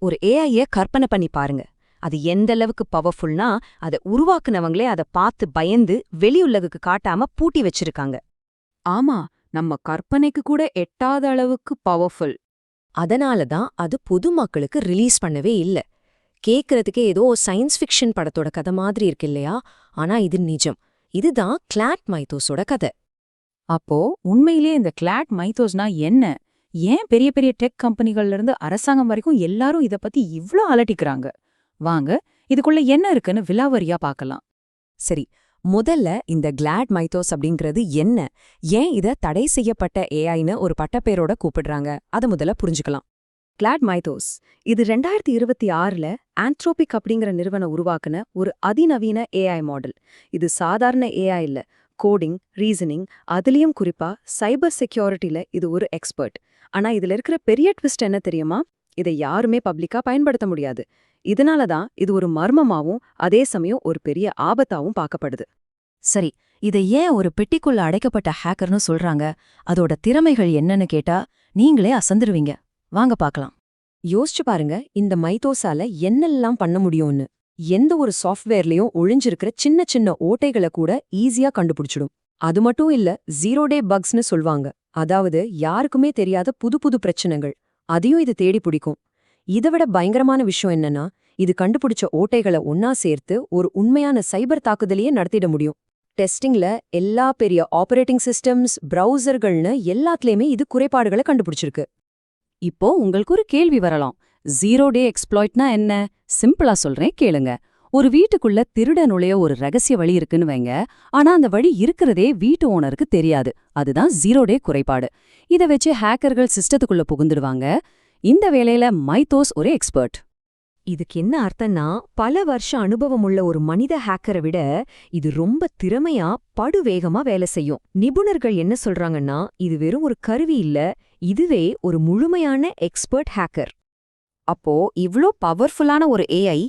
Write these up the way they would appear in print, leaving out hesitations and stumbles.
ஒரு ஏஐய கற்பனை பண்ணி பாருங்க. அது எந்த அளவுக்கு பவர்ஃபுல்னா அதை உருவாக்குனவங்களே அதை பார்த்து பயந்து வெளியுலகுக்கு காட்டாம பூட்டி வச்சிருக்காங்க. ஆமா, நம்ம கற்பனைக்கு கூட எட்டாத அளவுக்கு பவர்ஃபுல். அதனால தான் அது பொதுமக்களுக்கு ரிலீஸ் பண்ணவே இல்ல. கேட்கறதுக்கே ஏதோ சயின்ஸ் ஃபிக்ஷன் படத்தோட கதை மாதிரி இருக்கு இல்லையா? ஆனா இது நிஜம். இதுதான் கிளாட் மைத்தோஸோட கதை. அப்போ உண்மையிலேயே இந்த கிளாட் மைத்தோஸ்னா என்ன? ஏன் பெரிய பெரிய டெக் கம்பெனிகள்ல இருந்து அரசாங்கம் வரைக்கும் எல்லாரும் இத பத்தி இவ்ளோ அலட்டிக்கிறாங்க? வாங்க, இதுக்குள்ள என்ன இருக்குன்னு விலாவரியா பார்க்கலாம். சரி, முதல்ல இந்த கிளாட் மைத்தோஸ் அப்படிங்கிறது என்ன? ஏன் இத தடை செய்யப்பட்ட ஏஐன்னு ஒரு பட்டப்பேரோட கூப்பிடுறாங்க? அதை முதல்ல புரிஞ்சுக்கலாம். கிளாட் மைத்தோஸ் இது 2026ல ஆந்த்ரோபிக் அப்படிங்கிற நிறுவனம் உருவாக்குன ஒரு அதிநவீன ஏஐ மாடல். இது சாதாரண ஏஐ இல்ல, கோடிங், ரீசனிங், அதுலயும் குறிப்பா சைபர் செக்யூரிட்டில இது ஒரு எக்ஸ்பர்ட். ஆனா இதுல இருக்கிற பெரிய ட்விஸ்ட் என்ன தெரியுமா? இதை யாருமே பப்ளிக்கா பயன்படுத்த முடியாது. இதனால தான் இது ஒரு மர்மமாவும் அதே சமயம் ஒரு பெரிய ஆபத்தாவும் பார்க்கப்படுது. சரி, இதை ஏன் ஒரு பெட்டிக்குள்ள அடைக்கப்பட்ட ஹேக்கர்னு சொல்றாங்க? அதோட திறமைகள் என்னன்னு கேட்டா நீங்களே அசந்துருவீங்க. வாங்க பார்க்கலாம். யோசிச்சு பாருங்க, இந்த மைத்தோஸால என்னெல்லாம் பண்ண முடியும்னு. எந்த ஒரு சாஃப்ட்வேர்லயும் ஒழிஞ்சிருக்கிற சின்ன சின்ன ஓட்டைகளை கூட ஈஸியா கண்டுபிடிச்சிடும். அது மட்டும் இல்ல, 0 டே பக்ஸ்னு சொல்வாங்க. அதாவது யாருக்குமே தெரியாத புது புது பிரச்சனைகள், அதையும் இது தேடி பிடிக்கும். இதை விட பயங்கரமான விஷயம் என்னன்னா, இது கண்டுபிடிச்ச ஓட்டைகளை ஒன்னா சேர்த்து ஒரு உண்மையான சைபர் தாக்குதலையே நடத்திட முடியும். டெஸ்டிங்ல எல்லா பெரிய ஆபரேட்டிங் சிஸ்டம்ஸ், பிரவுசர்கள்னு எல்லாத்துலயுமே இது குறைபாடுகளை கண்டுபிடிச்சிருக்கு. இப்போ உங்களுக்கு ஒரு கேள்வி வரலாம். 0 டே எக்ஸ்ப்ளாய்ட்னா என்ன? சிம்பிளா சொல்றேன், கேளுங்க. ஒரு வீட்டுக்குள்ள திருட நுழைய ஒரு ரகசிய வழி இருக்குன்னு வைங்க. ஆனா அந்த வழி இருக்கிறதே வீட்டு ஓனருக்கு தெரியாது. அதுதான் 0 டே குறைபாடு. இத வச்சு ஹேக்கர்கள் சிஸ்டத்துக்குள்ள புகுந்துடுவாங்க. இந்த வேலையில மைத்தோஸ் ஒரு எக்ஸ்பர்ட். இதுக்கு என்ன அர்த்தம்னா, பல வருஷ அனுபவமுள்ள ஒரு மனித ஹேக்கரை விட இது ரொம்ப திறமையா படுவேகமா வேலை செய்யும். நிபுணர்கள் என்ன சொல்றாங்கன்னா, இது வெறும் ஒரு கருவி இல்ல, இதுவே ஒரு முழுமையான எக்ஸ்பர்ட் ஹேக்கர். அப்போ இவ்ளோ பவர்ஃபுல்லான ஒரு ஏஐ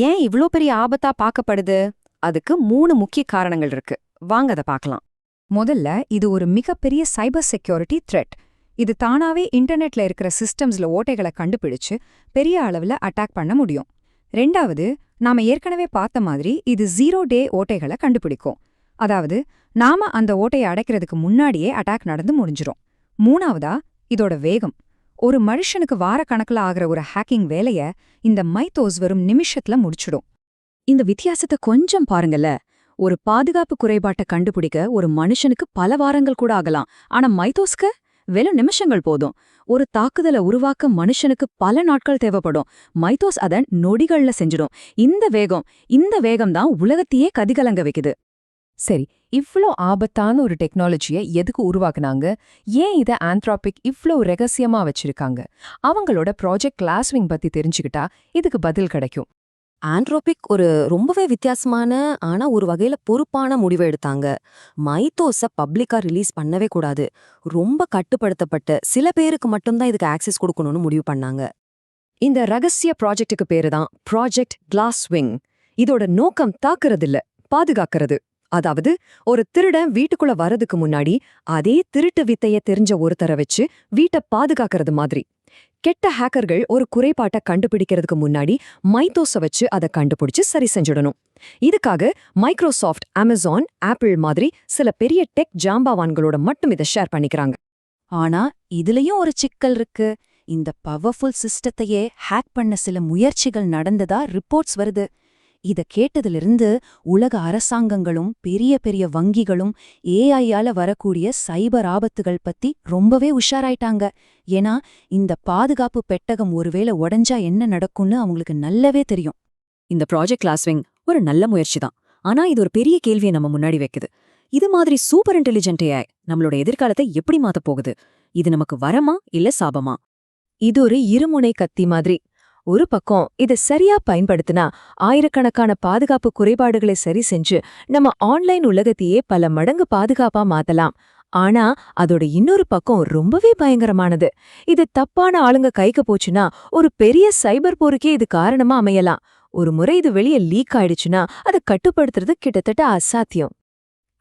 ஏன் இவ்ளோ பெரிய ஆபத்தா பார்க்கப்படுது? அதுக்கு 3 முக்கிய காரணங்கள் இருக்கு. வாங்க அதை பார்க்கலாம். முதல்ல, இது ஒரு மிகப்பெரிய சைபர் செக்யூரிட்டி த்ரெட். இது தானாவே இன்டர்நெட்ல இருக்கிற சிஸ்டம்ஸ்ல ஓட்டைகளை கண்டுபிடிச்சு பெரிய அளவுல அட்டாக் பண்ண முடியும். ரெண்டாவது, நாம ஏற்கனவே பார்த்த மாதிரி இது 0 டே ஓட்டைகளை கண்டுபிடிக்கும். அதாவது நாம அந்த ஓட்டையை அடைக்கிறதுக்கு முன்னாடியே அட்டாக் நடந்து முடிஞ்சிரும். மூணாவதா, இதோட வேகம். ஒரு மனுஷனுக்கு வாரக்கணக்கில் ஆகிற ஒரு ஹேக்கிங் வேலைய இந்த மைத்தோஸ் வெறும் நிமிஷத்துல முடிச்சிடும். இந்த வித்தியாசத்தை கொஞ்சம் பாருங்கல்ல. ஒரு பாதுகாப்பு குறைபாட்டை கண்டுபிடிக்க ஒரு மனுஷனுக்கு பல வாரங்கள் கூட ஆகலாம். ஆனா மைத்தோஸ்க்கு வெறும் நிமிஷங்கள் போதும். ஒரு தாக்குதலை உருவாக்க மனுஷனுக்கு பல நாட்கள் தேவைப்படும். மைத்தோஸ் அதை நொடிகள்ல செஞ்சிடும். இந்த வேகம் தான் உலகத்தையே கதிகலங்க வைக்குது. சரி, இவ்ளோ ஆபத்தான ஒரு டெக்னாலஜியை எதுக்கு உருவாக்குனாங்க? ஏன் இதை ஆந்த்ரோபிக் இவ்ளோ ரகசியமா வச்சிருக்காங்க? அவங்களோட ப்ராஜெக்ட் கிளாஸ்விங் பத்தி தெரிஞ்சுக்கிட்டா இதுக்கு பதில் கிடைக்கும். ஆந்த்ரோபிக் ஒரு ரொம்பவே வித்தியாசமான ஆனா ஒரு வகையில பொறுப்பான முடிவை எடுத்தாங்க. மைத்தோஸை பப்ளிக்கா ரிலீஸ் பண்ணவே கூடாது. ரொம்ப கட்டுப்படுத்தப்பட்ட சில பேருக்கு மட்டும்தான் இதுக்கு ஆக்சஸ் கொடுக்கணும்னு முடிவு பண்ணாங்க. இந்த ரகசிய ப்ராஜெக்டுக்கு பேரு தான் ப்ராஜெக்ட் கிளாஸ்விங். இதோட நோக்கம் தாக்குறதில்ல, பாதுகாக்கிறது. அதாவது ஒரு திருடன் வீட்டுக்குள்ள வரதுக்கு முன்னாடி அதே திருட்டு வித்தைய தெரிஞ்ச ஒருத்தரை வச்சு வீட்டை பாதுகாக்கிறது மாதிரி. கெட்ட ஹேக்கர்கள் ஒரு குறைபாட்டை கண்டுபிடிக்கிறதுக்கு முன்னாடி மைத்தோஸை வச்சு அதை கண்டுபிடிச்சு சரி செஞ்சிடணும். இதுக்காக மைக்ரோசாஃப்ட், அமேசான், ஆப்பிள் மாதிரி சில பெரிய டெக் ஜாம்பாவான்களோட மட்டும் இதை ஷேர் பண்ணிக்கிறாங்க. ஆனா இதுலயும் ஒரு சிக்கல் இருக்கு. இந்த பவர்ஃபுல் சிஸ்டத்தையே ஹேக் பண்ண சில முயற்சிகள் நடந்ததா ரிப்போர்ட்ஸ் வருது. இத கேட்டதிலிருந்து உலக அரசாங்கங்களும் பெரிய பெரிய வங்கிகளும் ஏஐயால வரக்கூடிய சைபர் ஆபத்துகள் பத்தி ரொம்பவே உஷாராயிட்டாங்க. ஏன்னா இந்த பாதுகாப்பு பெட்டகம் ஒருவேளை உடைஞ்சா என்ன நடக்கும்னு அவங்களுக்கு நல்லாவே தெரியும். இந்த ப்ராஜெக்ட் கிளாஸ்விங் ஒரு நல்ல முயற்சி தான். ஆனா இது ஒரு பெரிய கேள்வியை நம்ம முன்னாடி வைக்குது. இது மாதிரி சூப்பர் இன்டெலிஜென்ட் ஏஐ நம்மளோட எதிர்காலத்தை எப்படி மாத்தப் போகுது? இது நமக்கு வரமா இல்ல சாபமா? இது ஒரு இருமுனை கத்தி மாதிரி. ஒரு பக்கம் இதை சரியா பயன்படுத்தினா ஆயிரக்கணக்கான பாதுகாப்பு குறைபாடுகளை சரி செஞ்சு நம்ம ஆன்லைன் உலகத்தையே பல மடங்கு பாதுகாப்பா மாத்தலாம். ஆனா அதோட இன்னொரு பக்கம் ரொம்பவே பயங்கரமானது. இது தப்பான ஆளுங்க கைக்கு போச்சுன்னா ஒரு பெரிய சைபர் போருக்கே இது காரணமா அமையலாம். ஒரு முறை இது வெளியே லீக் ஆயிடுச்சுன்னா அதை கட்டுப்படுத்துறது கிட்டத்தட்ட அசாத்தியம்.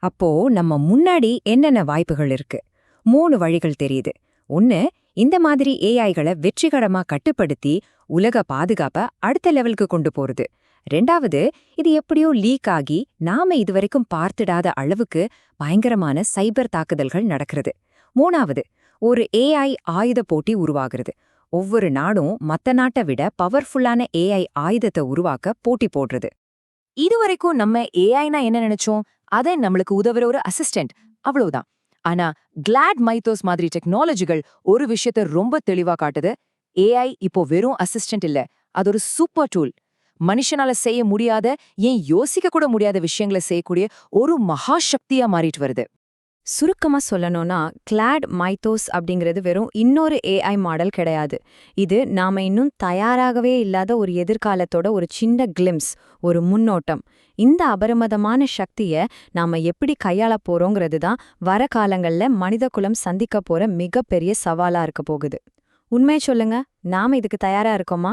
அப்போ நம்ம முன்னாடி என்னென்ன வாய்ப்புகள் இருக்கு? 3 வழிகள் தெரியுது. ஒன்னு, இந்த மாதிரி ஏஐகளை வெற்றிகரமா கட்டுப்படுத்தி உலக பாதுகாப்ப அடுத்த லெவலுக்கு கொண்டு போறது. ரெண்டாவது, இது எப்படியோ லீக் ஆகி நாம இதுவரைக்கும் பார்த்திடாத அளவுக்கு பயங்கரமான சைபர் தாக்குதல்கள் நடக்கிறது. மூணாவது, ஒரு ஏஐ ஆயுத போட்டி உருவாகிறது. ஒவ்வொரு நாடும் மத்த நாட்டை விட பவர்ஃபுல்லான ஏஐ ஆயுதத்தை உருவாக்க போட்டி போடுறது. இதுவரைக்கும் நம்ம ஏஐனா என்ன நினைச்சோம்? அதை நம்மளுக்கு உதவுற ஒரு அசிஸ்டன்ட், அவ்வளவுதான். ஆனா கிளாட் மைத்தோஸ் மாதிரி டெக்னாலஜிகள் ஒரு விஷயத்த ரொம்ப தெளிவா காட்டுது. ஏஐ இப்போ வெறும் அசிஸ்டன்ட் இல்ல, அது ஒரு சூப்பர் டூல். மனுஷனால செய்ய முடியாத, ஏன் யோசிக்க கூட முடியாத விஷயங்களை செய்யக்கூடிய ஒரு மகா சக்தியா மாறிட்டு வருது. சுருக்கமா சொல்லணும்னா, கிளாட் மைத்தோஸ் அப்படிங்கிறது வெறும் இன்னொரு ஏஐ மாடல் கிடையாது. இது நாம இன்னும் தயாராகவே இல்லாத ஒரு எதிர்காலத்தோட ஒரு சின்ன கிளிம்ஸ், ஒரு முன்னோட்டம். இந்த அபரிமிதமான சக்திய நாம எப்படி கையாள போறோங்கிறது தான் வர காலங்கள்ல மனித குலம் சந்திக்க போற மிகப்பெரிய சவாலா இருக்க போகுது. உண்மையை சொல்லுங்க, நாம இதுக்கு தயாரா இருக்கோமா?